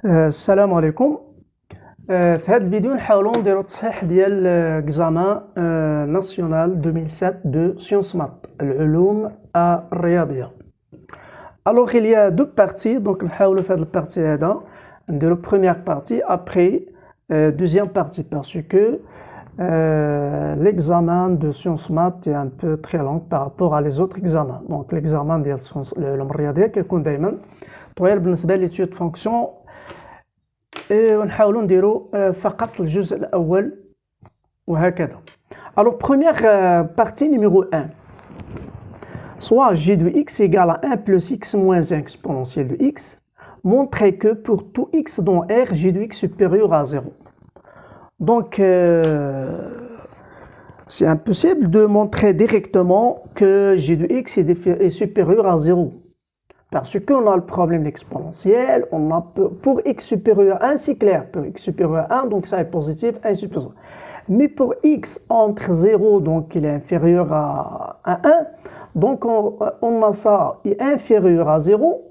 السلام عليكم. في هذا الفيديو نحاولوا نديروا تصحيح ديال اكزامان ناسيونال 2007 دو سيونس مات العلوم الرياضيه. Alors il y a deux parties, donc نحاولوا في هذه البارتي هذا نديروا première partie après deuxième partie parce que l'examen de sciences maths est un peu très long par rapport à les autres examens. Donc l'examen ديال العلوم الرياضيه كيكون دائما طويل بالنسبه للتيود فونكسيون ونحاولوا نديروا فقط الجزء الاول وهكذا. Alors première partie numéro 1, soit g de x égale à 1 plus x moins 1 exponentielle de x, montrer que pour tout x dont r, g de x supérieur à 0. Donc c'est impossible de montrer directement que g de x est supérieur à 0. Parce qu'on a le problème exponentiel, on a pour x supérieur à 1, c'est clair, pour x supérieur à 1, donc ça est positif, 1 est supérieur. Mais pour x entre 0, donc il est inférieur à 1, donc on a ça, il est inférieur à 0,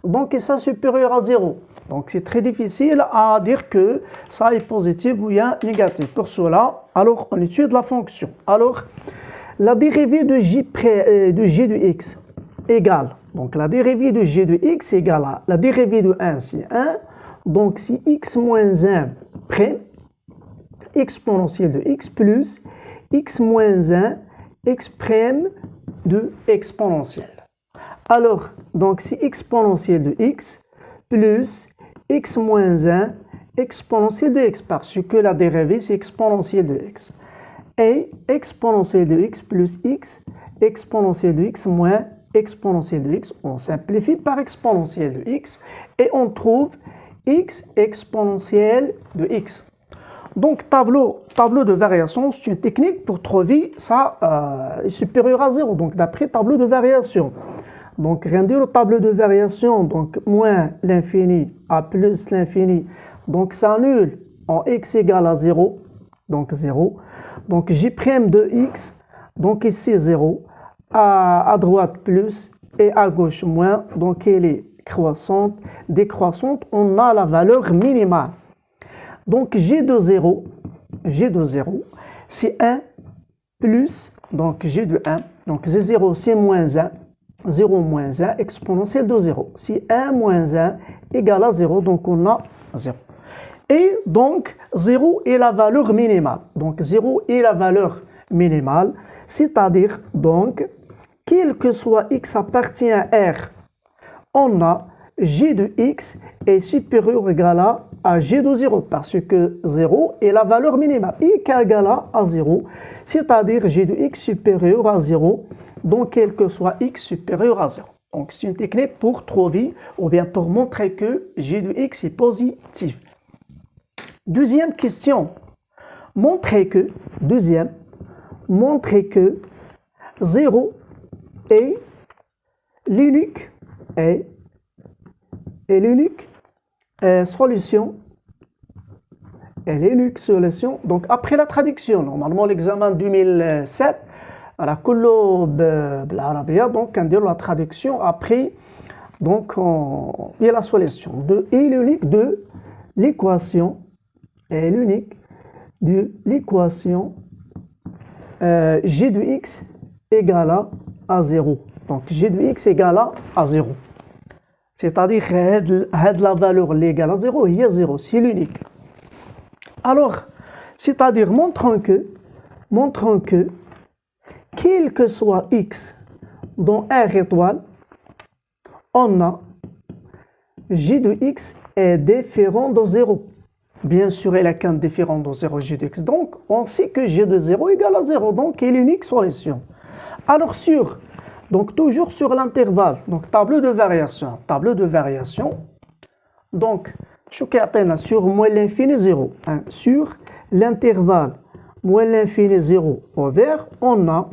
donc ça est supérieur à 0. Donc c'est très difficile à dire que ça est positif ou bien négatif. Pour cela, alors on étudie la fonction. Alors, la dérivée de g de x égale, donc la dérivée de g de x égale à la dérivée de 1, c'est 1. Donc si x moins 1 prime exponentielle de x plus x moins 1 x prime de exponentielle. Alors, donc si exponentielle de x plus x moins 1 exponentielle de x, parce que la dérivée c'est exponentielle de x. Et exponentielle de x plus x exponentielle de x moins exponentielle de x, on simplifie par exponentielle de x et on trouve x exponentielle de x. Donc tableau de variation, c'est une technique pour trouver ça est supérieur à 0, donc d'après tableau de variation. Donc rien dire au tableau de variation, donc moins l'infini à plus l'infini, donc ça annule en x égale à 0, donc 0. Donc j' de x, donc ici 0. À droite plus et à gauche moins, donc elle est croissante, décroissante, on a la valeur minimale. Donc g de 0, c'est 1 plus, donc g de 1, donc g0 c'est moins 1, 0 moins 1 exponentielle de 0. Si 1 moins 1 égale à 0, donc on a 0. Et donc 0 est la valeur minimale. Donc 0 est la valeur minimale, c'est-à-dire donc quel que soit x appartient à R, on a g de x est supérieur ou égal à g de 0, parce que 0 est la valeur minimale, x égale à 0, c'est-à-dire g de x supérieur à 0, donc quel que soit x supérieur à 0. Donc c'est une technique pour trouver, ou bien pour montrer que g de x est positif. Deuxième question, montrer que 0 est l'unique solution. Donc après la traduction, normalement l'examen 2007 à la كله بالعربية, donc on dit la traduction après, donc il y a la solution de et l'unique de l'équation g de x égale à 0. Donc g de x égale à 0. C'est-à-dire la valeur égale à 0, il y a 0, c'est l'unique. Alors, c'est-à-dire montrons que quel que soit x dans R étoile, on a g de x est différent de 0. Bien sûr, il a qu'un différent de 0 g de x. Donc, on sait que g de 0 égale à 0. Donc, il est l'unique solution. Alors, donc toujours sur l'intervalle, donc tableau de variation. Donc, sur moins l'infini 0. Sur l'intervalle moins l'infini 0 au vert, on a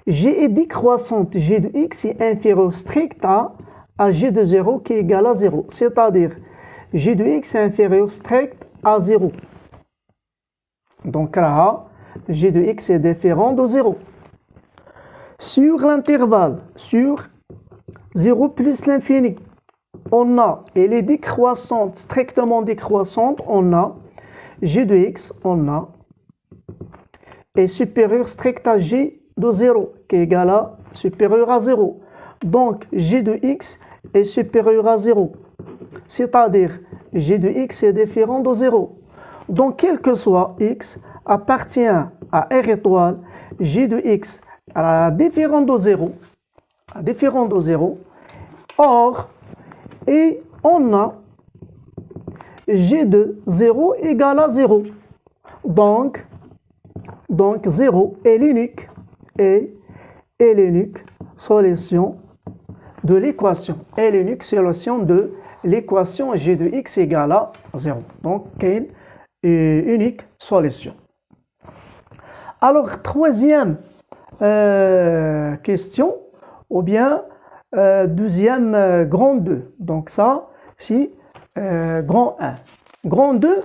g est décroissante, g de x est inférieur strict à g de 0 qui est égal à 0. C'est-à-dire, g de x est inférieur strict à 0. Donc là, g de x est différent de 0. Sur l'intervalle, sur 0 plus l'infini, on a, elle est décroissante, strictement décroissante, on a g de x, on a, est supérieur strict à g de 0, qui est égal à supérieur à 0. Donc, g de x est supérieur à 0. C'est-à-dire, g de x est différent de 0. Donc, quel que soit x appartient à R étoile, g de x est différent de 0. Différent de 0. Or, et on a g de 0 égale à 0. Donc 0 est l'unique solution de l'équation. Est l'unique solution de l'équation g de x égale à 0. Donc, une unique solution. Alors, troisième question, ou bien deuxième grand 2. Donc ça, c'est grand 1. Grand 2,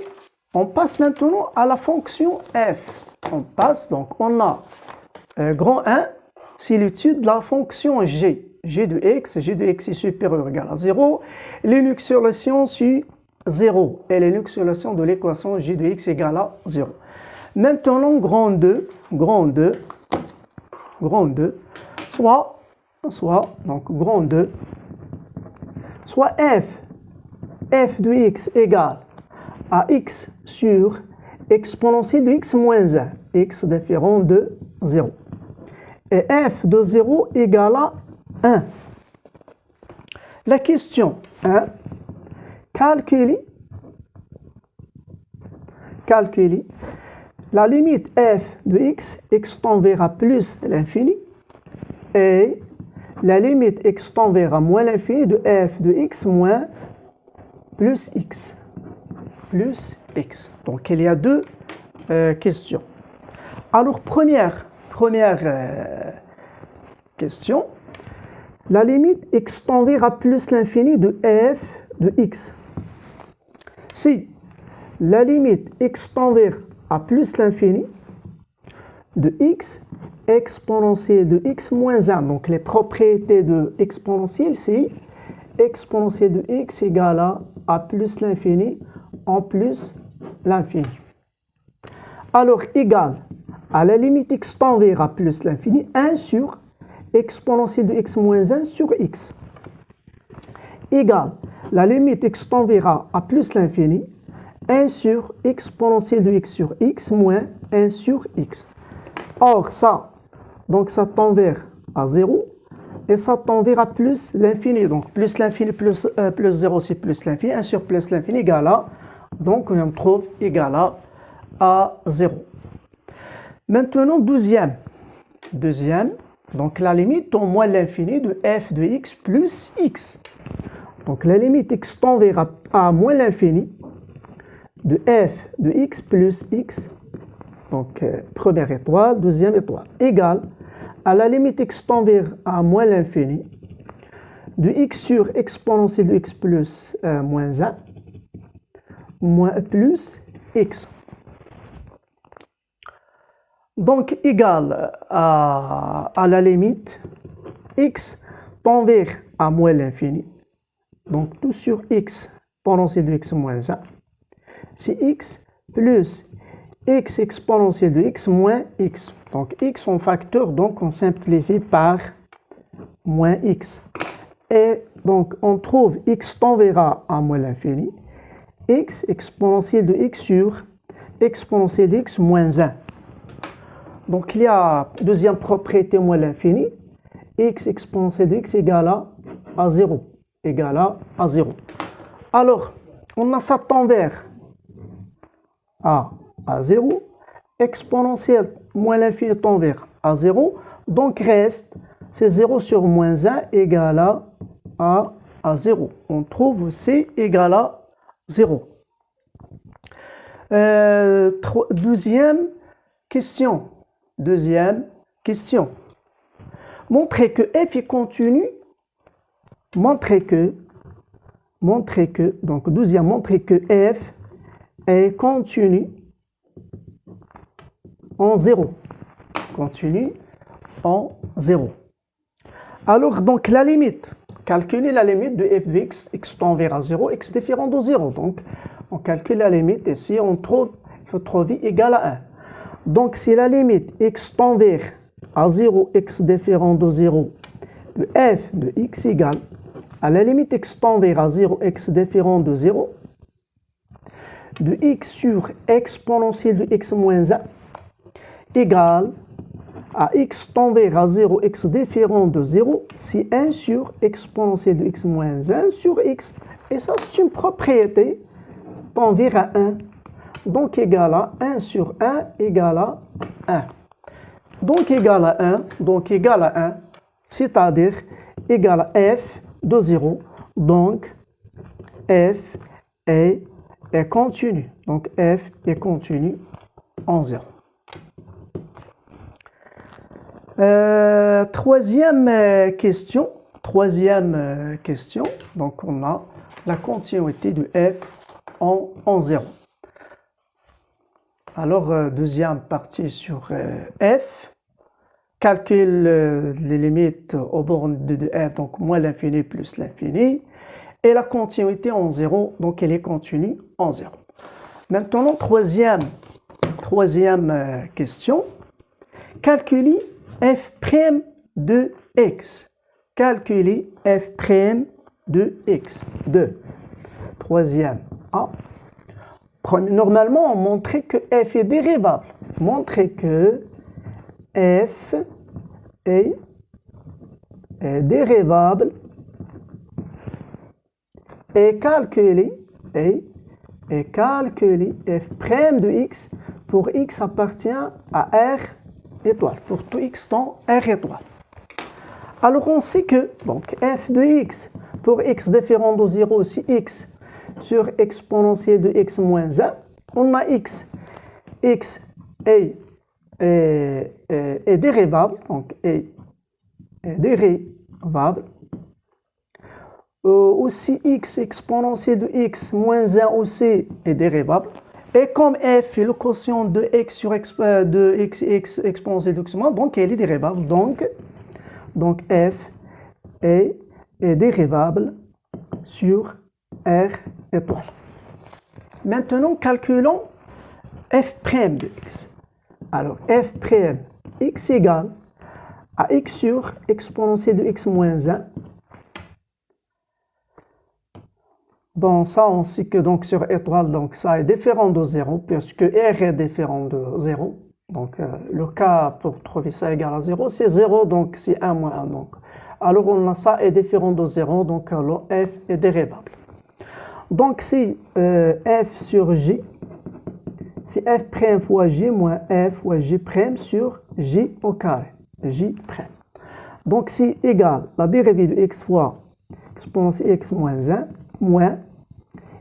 on passe maintenant à la fonction f. On passe, donc on a grand 1, c'est l'étude de la fonction g. G de x est supérieur ou égal à 0. L'unique solution, c'est 0. Et l'unique solution de l'équation g de x égale à 0. Maintenant, grand 2, soit donc grand 2, soit f de x égale à x sur exponentielle de x moins 1, x différent de 0. Et f de 0 égale à 1. La question 1, calculer la limite f de x tend vers à plus l'infini, et la limite x tend vers à moins l'infini de f de x moins plus x. Donc, il y a deux questions. Alors, première question, la limite x tend vers à plus l'infini de f de x. Si la limite x tend vers à plus l'infini de x exponentielle de x moins 1. Donc, les propriétés de exponentielle, c'est exponentielle de x égale à plus l'infini en plus l'infini. Alors, égal à la limite x tend vers à plus l'infini, 1 sur exponentielle de x moins 1 sur x. Égal la limite x tend vers à plus l'infini, 1 sur exponentielle de x sur x moins 1 sur x. Or, ça tend vers à 0 et ça tend vers à plus l'infini. Donc, plus l'infini plus 0, c'est plus l'infini. 1 sur plus l'infini égale à, donc on trouve égal à 0. Maintenant, deuxième, donc la limite tend moins l'infini de f de x plus x. Donc, la limite x tend vers à moins l'infini de f de x plus x, donc première étoile, deuxième étoile, égale à la limite x tend vers à moins l'infini de x sur exponentielle de x plus moins 1, moins plus x. Donc, égale à la limite x tend vers à moins l'infini, donc tout sur x exponentielle de x moins 1, c'est x plus x exponentielle de x moins x. Donc x en facteur, donc on simplifie par moins x. Et donc on trouve x tend vers à moins l'infini, x exponentielle de x sur exponentielle de x moins 1. Donc il y a deuxième propriété moins l'infini, x exponentielle de x égale à 0. À 0. Alors, on a ça tend vers à 0, exponentielle moins l'infini tend vers à 0, donc reste, c'est 0 sur moins 1 égale à 0. On trouve C égale à 0. Deuxième question. Montrer que f est continu. Montrer que, donc deuxième, montrer que f est continu en 0. Continu en 0. Alors, donc la limite calculer la limite de f de x, x tend vers 0, x différent de 0. Donc, on calcule la limite ici, il faut trouver égal à 1. Donc, si la limite x tend vers à 0, x différent de 0, de f de x égale à la limite x tend vers à 0, x différent de 0, de x sur exponentielle de x moins 1 égale à x tend vers à 0, x différent de 0, c'est 1 sur exponentielle de x moins 1 sur x. Et ça, c'est une propriété tend vers à 1. Donc, égal à 1 sur 1 égale à 1. Donc, égal à 1, donc égal à 1, c'est-à-dire égal à f de 0. Donc, f est continu. Donc, f est continu en 0. Troisième question. Donc, on a la continuité de f en 0. Alors, deuxième partie sur f. Calcule les limites aux bornes de f, donc moins l'infini plus l'infini. Et la continuité en 0, donc elle est continue en 0. Maintenant, troisième question. Calculer f' de x. Calculer f' de x. 2. Troisième A. Normalement, on montrait que f est dérivable. Montrer que f est dérivable et calculer f' de x pour x appartient à R étoile, pour tout x tend R étoile. Alors on sait que donc f de x pour x différent de 0, c'est x sur exponentielle de x moins 1, on a x est dérivable, donc est dérivable. Aussi x exponentielle de x moins 1 aussi est dérivable. Et comme f est le quotient de x sur x exponentielle de x moins, donc elle est dérivable. Donc f est dérivable sur R étoile. Maintenant, calculons f' de x. Alors, f' x égale à x sur exponentielle de x moins 1. Bon, ça, on sait que donc sur étoile, donc ça est différent de 0, puisque R est différent de 0. Donc, le cas pour trouver ça égal à 0, c'est 0, donc c'est 1 moins 1. Donc. Alors, on a ça est différent de 0, donc alors f est dérivable. Donc, si f sur j, c'est f' fois j moins f fois j' sur j au carré, j'. Donc, c'est égal la dérivée de x fois exponentielle x moins 1 moins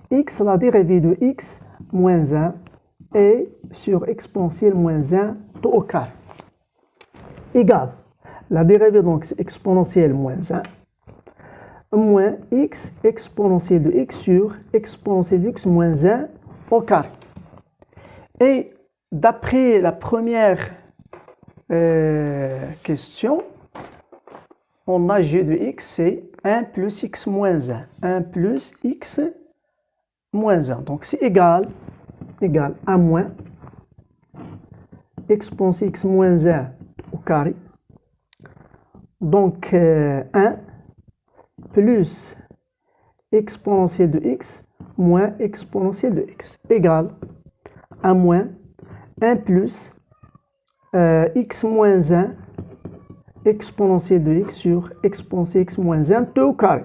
x la dérivée de x moins 1 et sur exponentielle moins 1 tout au carré. Égal la dérivée, donc c'est exponentielle moins 1 moins x exponentielle de x sur exponentielle de x moins 1 au carré. Et d'après la première question, on a g de x, c'est 1 plus x moins 1. 1 plus x moins 1. Donc c'est égal à moins exponentielle x moins 1 au carré. Donc 1 plus exponentielle de x moins exponentielle de x égale à moins 1 plus x moins 1 exponentielle de x sur exponentielle x moins 1 tout au carré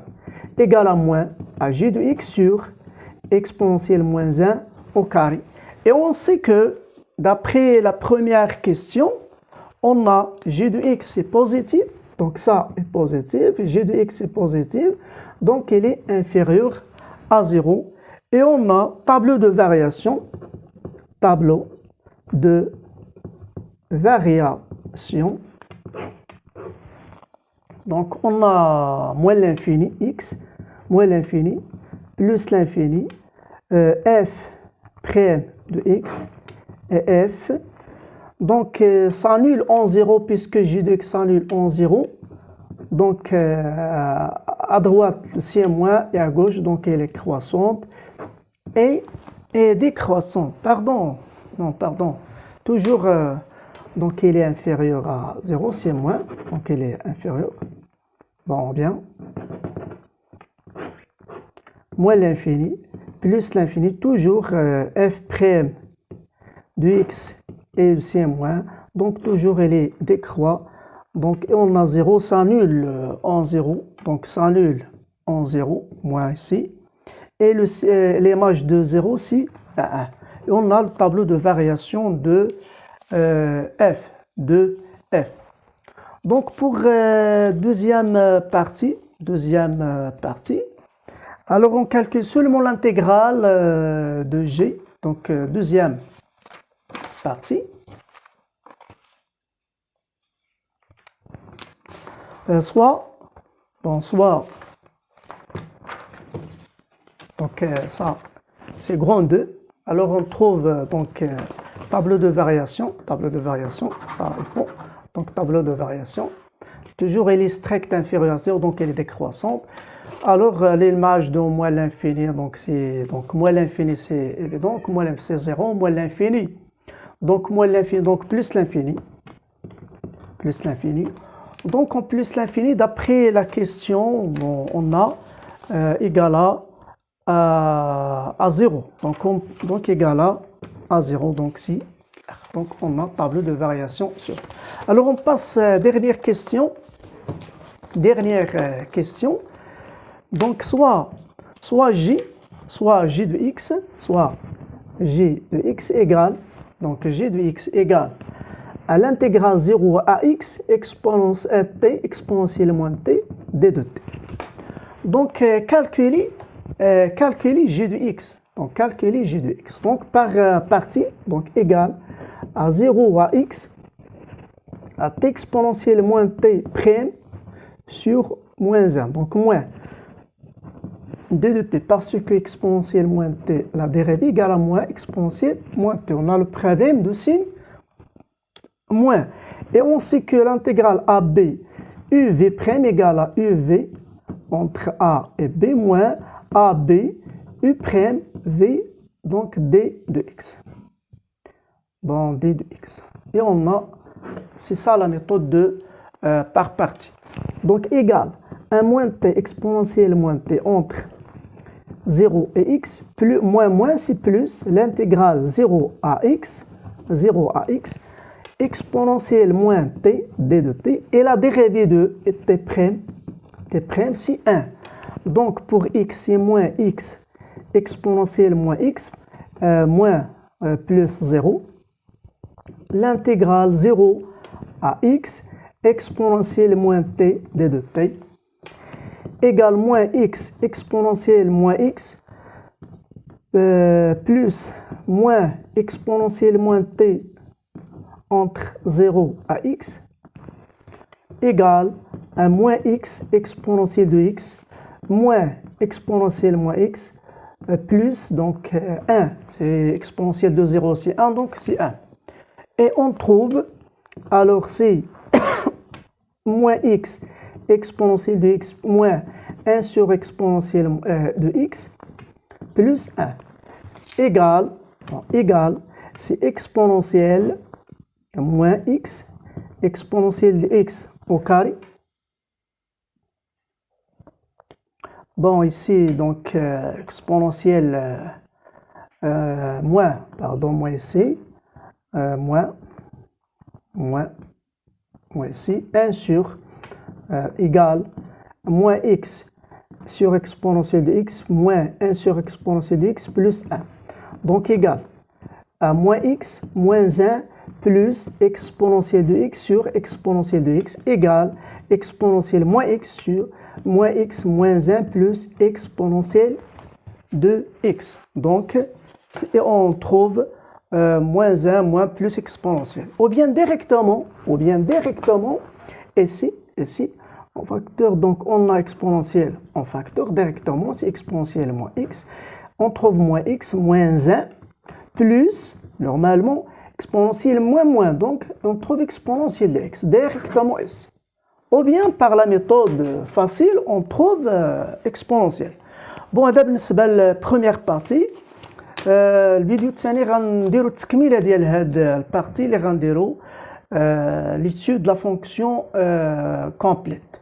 égale à moins à g de x sur exponentielle moins 1 au carré. Et on sait que d'après la première question, on a g de x est positif, donc ça est positif, g de x est positif, donc il est inférieur à 0. Et on a tableau de variation, donc on a moins l'infini x, moins l'infini, plus l'infini, f' de x et f. Donc s'annule en 0 puisque j de x s'annule en 0. Donc à droite, le si est moins, et à gauche, donc elle est croissante et décroissante. Pardon, non, pardon. Toujours, donc elle est inférieure à 0, si est moins, donc elle est inférieure. Bon, bien. Moins l'infini, plus l'infini, toujours f' de x et de si est moins, donc toujours elle est décroît. Donc on a 0 s'annule en 0, donc s'annule en 0, moins ici. Et l'image de 0 aussi, à 1. Et on a le tableau de variation de f. Donc pour deuxième partie, alors on calcule seulement l'intégrale de g, donc deuxième partie. Soit, donc ça, c'est grand 2. Alors on trouve donc tableau de variation, ça il faut, donc tableau de variation. Toujours elle est stricte inférieure à 0, donc elle est décroissante. Alors l'image de moins l'infini, donc moins l'infini c'est évident, donc moins l'infini c'est 0, moins l'infini. Donc moins l'infini, donc plus l'infini. Donc en plus l'infini, d'après la question, on a égal à 0. Donc égal à 0, donc si. Donc on a tableau de variation sur. Alors on passe dernière question. Donc soit J de x, égale, donc J de x égale à l'intégrale 0 à x exponentielle t d de t. Donc calculer J de x. Donc par partie, donc égal à 0 à x à t exponentielle moins t prime sur moins 1. Donc moins d de t, parce que exponentielle moins t, la dérivée égale à moins exponentielle moins t. On a le problème de signe moins. Et on sait que l'intégrale AB UV' égale à UV entre A et B moins AB U' V, donc D de X. Bon, D de X. Et on a, c'est ça la méthode de par partie. Donc égal 1 moins T exponentielle moins T entre 0 et X, plus moins c'est plus l'intégrale 0 à X, exponentielle moins t, d de t, et la dérivée de t', c'est 1. Donc pour x, c'est moins x, exponentielle moins x, moins plus 0. L'intégrale 0 à x, exponentielle moins t, d de t, égale moins x, exponentielle moins x, plus moins exponentielle moins t, entre 0 à x égale à moins x exponentielle de x moins exponentielle moins x plus donc 1. C'est exponentielle de 0, c'est 1, donc c'est 1. Et on trouve, alors c'est moins x exponentielle de x moins 1 sur exponentielle de x plus 1 égale, c'est exponentielle moins x exponentielle de x au carré. Bon, ici, donc, exponentielle moins ici, moins ici, 1 sur égale moins x sur exponentielle de x moins 1 sur exponentielle de x plus 1. Donc, égal à moins x moins 1 plus exponentielle de x sur exponentielle de x égale exponentielle moins x sur moins x moins 1 plus exponentielle de x. Donc, et on trouve moins 1 moins plus exponentielle. Ou bien directement, ici, en facteur, donc on a exponentielle en facteur, directement, c'est exponentielle moins x. On trouve moins x moins 1 plus, normalement, exponentielle moins, donc on trouve exponentielle de x directement ici. ou bien par la méthode facile, on trouve exponentielle. Bon, هذا بالنسبة للبروميير بارتي. الفيديو الثاني غنديرو التكملة ديال هاد البارتي اللي غنديرو l'étude de la fonction complète.